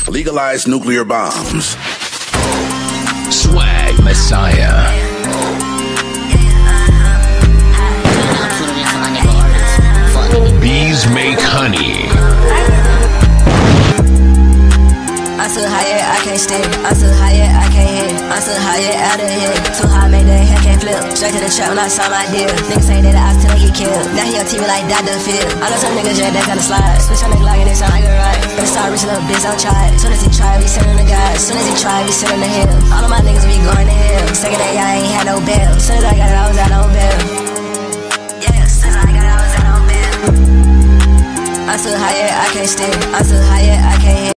Legalize nuclear bombs. Swag Messiah. Bees make honey. I'm so high, yeah, I can't stay. I'm so high, yeah, I can't hit. I'm so high, yeah, out of here. Too high, made that hair can't flip. Straight to the trap when I saw my deal. Niggas say that I till I get killed. Now he on TV like Dr. Phil. I know some niggas yeah, that kinda slide. Switch on the Glock and it sound like a ride. But start reaching up, bitch, don't try it. Soon as he try, we sending the guys. Soon as he try, we sending the hill. All of my niggas be going to hell. Second day, I ain't had no bail. Soon as I got it, I was out on bail. Yeah, soon as I got it, I was out on bail. I'm so high, yeah, I can't stay. I'm so high, yeah, I can't hit.